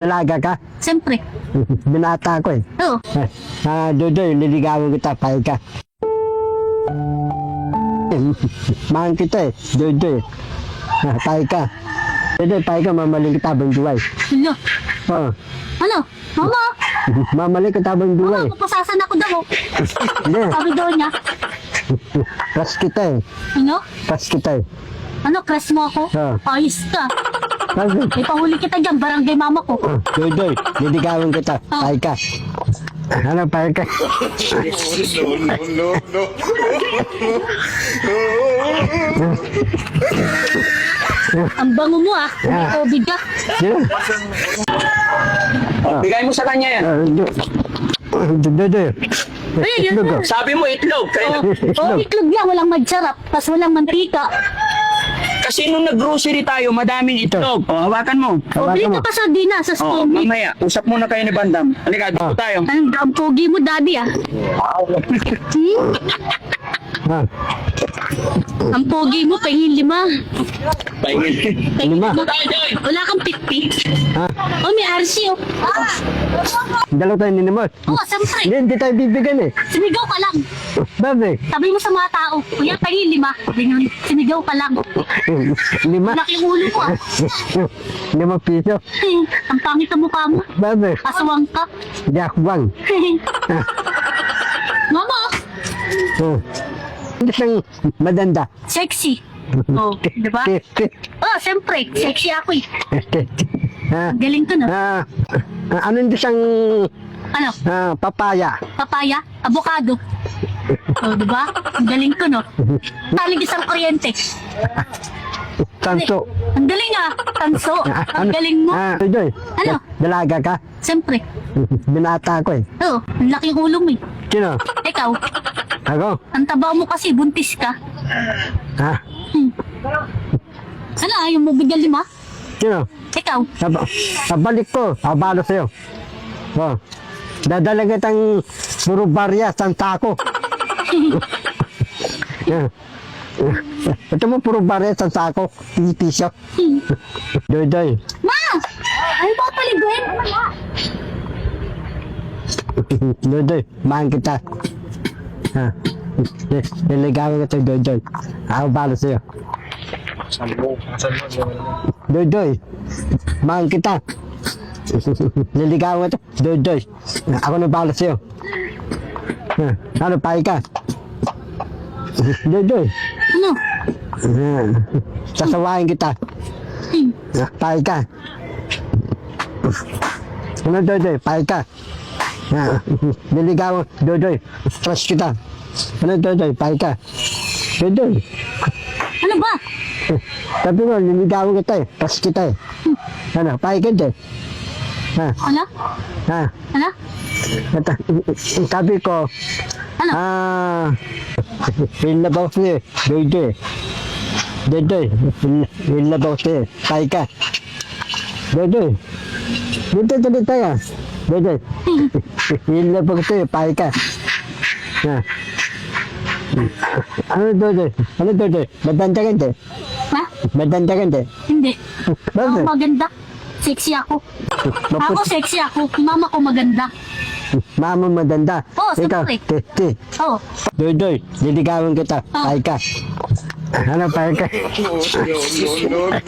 Dalaga ka? Siyempre. Binata ko eh. Oo. Dodoy, niligawan kita, pahal ka. Mahal kita eh, Dodoy. Pahal ka. Dodoy, pahal ka, mamaling kita habang buhay. Ano? Oo. Ano? Mama? Mamaling kita habang buhay. Mama, papasasan ako daw. Hindi, Sabi daw niya. crush kita eh. Ano? Crush kita eh. Ano, crush mo ako? Oo. Ayos ka. Sabi, Ipahuli kita dyan, barangay mama ko. Dodoy, niligawan kita, pahal ka. Ano, pahal ka? Ang bango mo ah. May COVID ka. Sino? Bigay mo sa kanya yan. Dodoy. Ay, yun Itlog, na. oh. Sabi mo itlog. Oh, itlog lang, walang magsarap. Tapos walang mantika. Kasi nung nag-grocery tayo, madaming itlog. O, hawakan mo. O, bili ka pa sa Dina, sa O, Stormy. mamaya, usap muna kayo ni Bandam. Halika, dito tayo. Ang pogi mo, daddy ah. Ah, Ang pogi mo, pahing lima. Pahingin. Pahing Lima. Wala kang pitpit. ha? Oh, may RC oh. Dalaw tayo ninimot. Oh, siyempre. Hindi tayo bibigyan eh. Sinigaw ka lang. Bakit? Sabi mo sa mga tao, kuya, pahing lima. Ganyan, sinigaw ka lang. 5. Laki ulo mo ah. 5 piso. Ang pangit ang mukha mo. Bakit? Aswang ka. Jakwang. Mama, Oh. Hindi siyang madanda. sexy. Oh, di ba? Oh, siyempre, sexy ako eh. Ah, Galing ko no. ano hindi siyang Ano? papaya? Papaya? Avocado? Oh, di ba? Ang galing ko no. Talig isang kuryente. Tanso. Ang galing ah. Tanso. Ang galing mo. Doy, Ano? dalaga ka? Siyempre. Binata ko eh. Oh, ang laking ulo mo eh. Sino? Ikaw, Ako? ang taba mo kasi, buntis ka. Ha? Ano, ayaw mo bigyan lima? Sino? Ikaw, Balik ko. Abalo sa'yo. Oh. Dadala kitang puro barya, santako. Ito mo puro barya, santako. Piso. Doy. Ma! Ayaw ba paliguin? Doy, mahal kita. Ha? Niligawan kita, Doy. Ako balo sa'yo. Doy, mahal kita. Niligawan kita, Doy. Ako na balo sa'yo. Ano, pahay ka? Doy. Ano? Sasawain kita. Pahay ka. Ano, Doy, pahay ka. Niligawan, Doy. Trust kita. Ano, Doy, pahay ka. Doy. Ano ba? Sabi mo, niligawan kita eh. Trust kita eh. Ano, pahay ka din. Ano? Ha? Ano? Sabi ko, Ano? Ilabaw siya eh. Doy. Ilabaw siya eh. Pahay ka. Doy. Dito tayo. Doy. Ilabaw siya eh. Pahay ka. Ano, Doy? Madanda ka din. Ha? Madanda ka din. Hindi. Bakit? Ako maganda. Sexy ako. Ako Maput- sexy ako. Mama ko maganda. Mama madanda. Oo, Ikaw, siyempre. Oh, Doy, niligawan kita. Oh. Pahay ka. Ano, pahay ka? No.